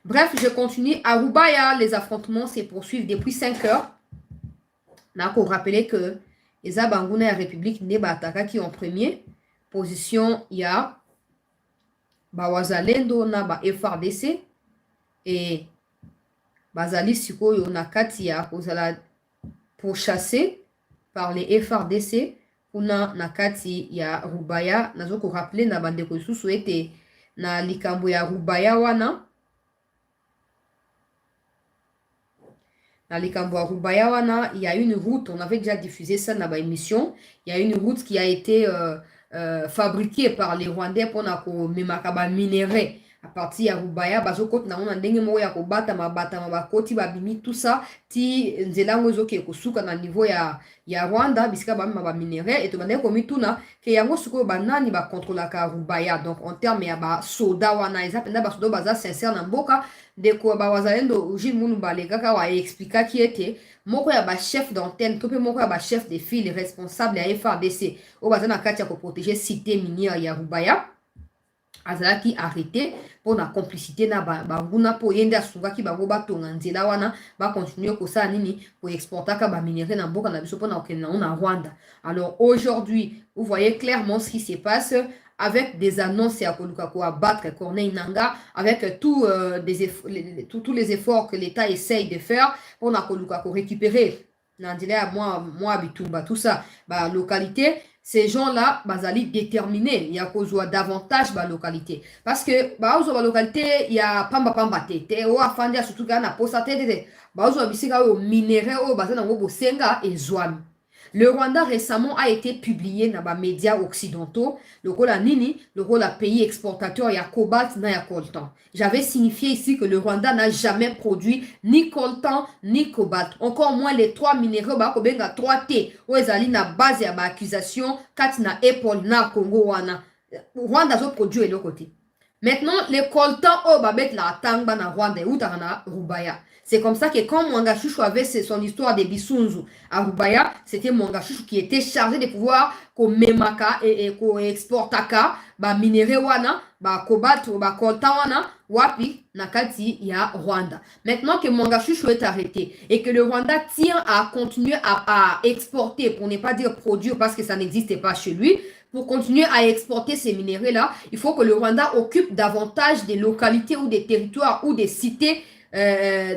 Bref, je continue. À Rubaya, les affrontements se poursuivent depuis 5 heures. On a rappelé que les Abanguna et la République Nebataka qui en premier position, il y a Bawazalendo na ba FRDC et Bazali Sikoyo na Katia pour chasser par les FRDC. Kuna nakati ya Rubaya nazoko rappeler na bandeko susu ete na likambo ya Rubaya wana il y a une route, on avait déjà diffusé ça dans la émission, il y a une route qui a été fabriquée par les Rwandais pour memaka minerai à partir ya Rubaya bazokot na ona ndenge moko ya kobata mabakoti babimi tout ça ti nzela ngo ezoke kosuka na niveau ya Rwanda bisika ba minerai et to bande komi tuna ke yango suko banani ba contrôlaka Rubaya. Donc en terme ya ba soda wana eza penda ba soda baza sincère na mboka deko ba wazalendo Jules Munumbale kaka wa expliquer qui était moko ya ba chef d'antenne to pe moko ya ba chef de file responsable ya FRDC o bazana kati ya ko protéger cité minière ya Rubaya azalaki arrêté pour la complicité na banguna po yende asungaki bango batonga nzela wana ba continuer kosala nini pour exporter ka ba minerai na mboka na biso pour na okende na Rwanda. Alors aujourd'hui, vous voyez clairement ce qui se passe avec des annonces à Kolukako à battre Corneille Nangaa, avec tous les efforts que l'État essaye de faire pour na Kolukako récupérer Nandila moi Bitumba tout ça ba localité. Ces gens-là, bazali déterminés, il y a qu'aux davantage la localité. Parce que, la localité, il y a pamba tete, ou afandi surtout quand na posa tete, bisika au minerai au bazana ngo bosenga et zouami. Le Rwanda récemment a été publié dans les médias occidentaux, le rôle à Nini, le rôle à pays exportateur, il y a cobalt, il y a coltan. J'avais signifié ici que le Rwanda n'a jamais produit ni coltan, ni cobalt. Encore moins les 3 minéraux, il y a 3T, où ils ont na base à l'accusation, 4 na épaule na Congo wana. Rwanda a produit de l'autre côté. Maintenant, les coltans, babet la tangba na Rwanda, ou na Rubaya. C'est comme ça que quand Mwanga Chouchou avait son histoire de Bisunzu à Rubaya, c'était Mwanga Chouchou qui était chargé de pouvoir qu'on memaka et qu'on exportaka ba minerai wana, ba cobalt, ba coltan wana, wapi, nakati ya Rwanda. Maintenant que Mwanga Chouchou est arrêté et que le Rwanda tient à continuer à exporter, pour ne pas dire produire parce que ça n'existait pas chez lui, pour continuer à exporter ces minéraux-là, il faut que le Rwanda occupe davantage des localités ou des territoires ou des cités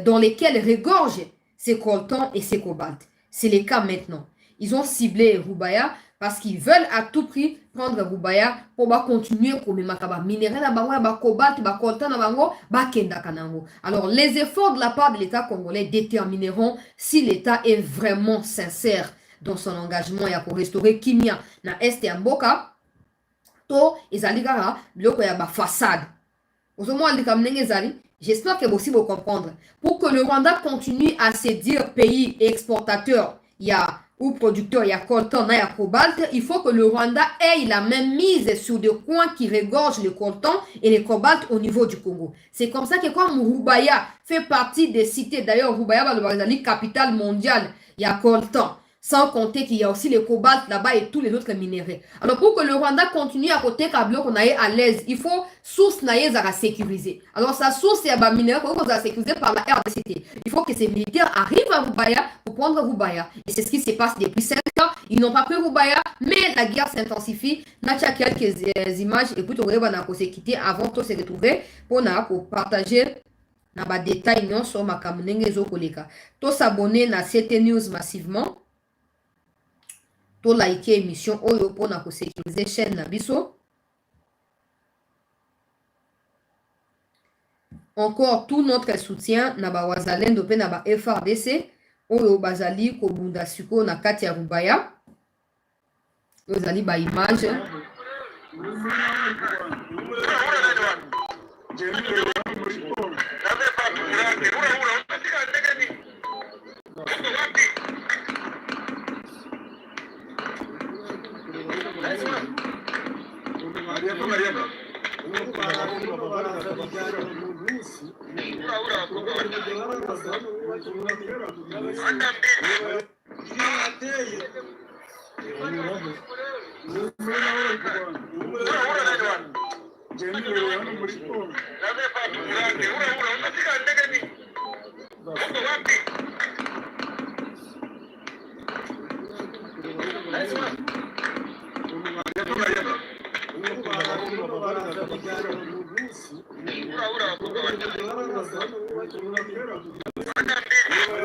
dans lesquels regorgent ces coltans et ces cobaltes. C'est le cas maintenant. Ils ont ciblé Rubaya parce qu'ils veulent à tout prix prendre Rubaya pour continuer comme minerai na bango ba cobalt ba coltan na bango ba kenda kanango. Alors les efforts de la part de l'État congolais détermineront si l'État est vraiment sincère dans son engagement et pour restaurer Kimia na Est ya Mboka to ezali kaka biloko ya ba façade. Ozomo andika mnenge ezali. J'espère que vous aussi vous comprendre. Pour que le Rwanda continue à se dire pays exportateur, il y a ou producteur, il y a coltan, il y a cobalt, il faut que le Rwanda ait la même mise sur des coins qui regorgent le coltan et le cobalt au niveau du Congo. C'est comme ça que comme Rubaya fait partie des cités, d'ailleurs Rubaya va la capitale mondiale, il y a coltan. Sans compter qu'il y a aussi le cobalt là-bas et tous les autres minéraux. Alors, pour que le Rwanda continue à côté Kablo qu'on aille à l'aise, il faut source naïe à sécuriser. Alors, sa source est minéraux qu'on a sécurisé par la RDCT. Il faut que ces militaires arrivent à Rubaya pour prendre Rubaya. Et c'est ce qui se passe depuis 5 ans. Ils n'ont pas pris Rubaya, mais la guerre s'intensifie. On a quelques images et puis on s'est quitté avant de se retrouver pour partager des détails sur ma caméra. Tous s'abonner à CT News massivement. To like émission oyo pona ko sécuriser chaîne na biso. Encore tout notre soutien na ba wazalendo pe na ba FRDC oyo bazali ko bunda siko na kati ya Rubaya. Ozali ba image.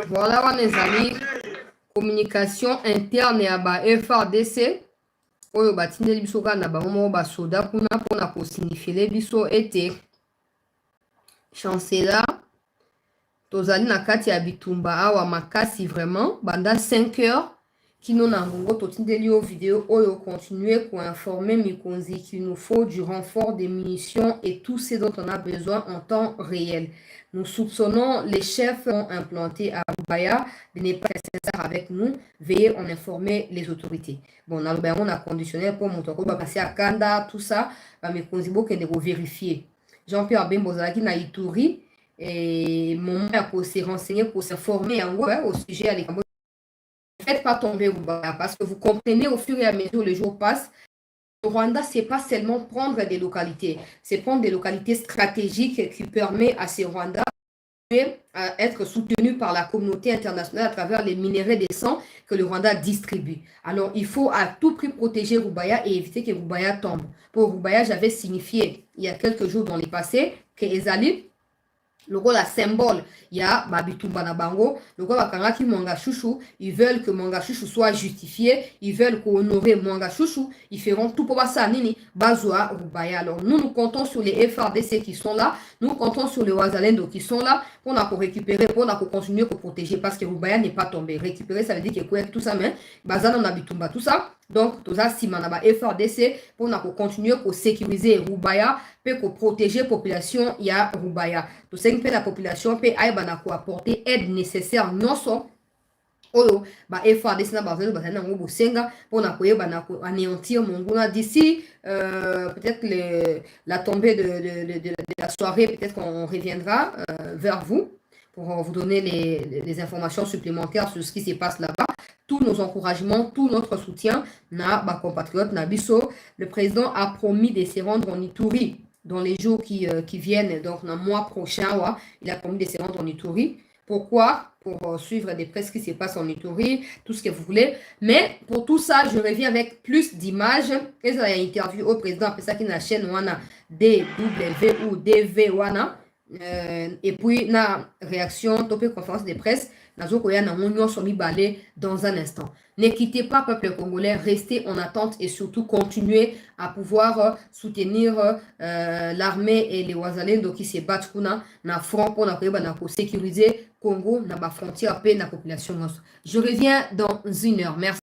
Voilà mes amis, communication interne à ba FRDC oyo batindeli biso kaka na bango moko basoda kuna mpona kosignifile biso ete chancela tozali na kati ya bitumba awa makasi vraiment banda 5 heures kino na ngongo totindeli yo vidéo oyo continuer informer mikonzi qu'il nous faut du renfort des munitions et tout ce dont on a besoin en temps réel. Nous soupçonnons les chefs implantés à Rubaya de ne pas être sincères avec nous. Veuillez en informer les autorités. Bon, on a conditionné pour mon tour, passer à Kanda, tout ça, mais qu'on de vérifier. Jean-Pierre Bembozalaki na Ituri et mon mère pour se renseigner, pour se former au sujet à l'école. Ne faites pas tomber Rubaya parce que vous comprenez au fur et à mesure les jours passent. Le Rwanda, ce n'est pas seulement prendre des localités, c'est prendre des localités stratégiques qui permettent à ces Rwandais d'être soutenus par la communauté internationale à travers les minéraux décents que le Rwanda distribue. Alors, il faut à tout prix protéger Rubaya et éviter que Rubaya tombe. Pour Rubaya, j'avais signifié il y a quelques jours dans le passé que Ezali, le rôle à symbole, il y a Babitumba na bango, le rôle à Kangaki Mwanga Chouchou, ils veulent que Mwanga Chouchou soit justifié, ils veulent honorer Mwanga Chouchou, ils feront tout pour ça, Nini, Bazoa, Rubaya. Alors nous comptons sur les FRDC qui sont là, nous comptons sur les Wazalendo qui sont là, pour récupérer, pour continuer, pour protéger, parce que Rubaya n'est pas tombé. Récupérer, ça veut dire qu'il y a tout ça, mais Bazana na Bitumba, tout ça. Donc, tout ça, si manaba FRDC, pour continuer pour sécuriser Rubaya, pour protéger la population, il y a Rubaya. Tout ça, la population peut apporter aide nécessaire, non seulement oyo ba FRDC na bazalo bazana ngo bosenga pona koyeba na anéantir monguna d'ici peut-être la tombée de la soirée, peut-être qu'on reviendra vers vous pour vous donner les informations supplémentaires sur ce qui se passe là-bas. Tous nos encouragements, tout notre soutien na ba compatriotes na biso. Le président a promis de se rendre en Ituri dans les jours qui viennent, donc dans le mois prochain, ouais, il a promis de se rendre en Ituri. Pourquoi? Pour suivre des presse qui se passent en Ituri, tout ce que vous voulez. Mais pour tout ça, je reviens avec plus d'images. Et ça, il y a une interview au président, c'est ça qui est la chaîne Wana DW ou DV Wana. Et puis, la réaction, topé conférence de presse, dans un instant. Ne quittez pas, peuple congolais, restez en attente et surtout continuez à pouvoir soutenir l'armée et les Wazalendo qui se battent na front pour sécuriser Congo, na frontière, paix, na population. Je reviens dans 1 heure. Merci.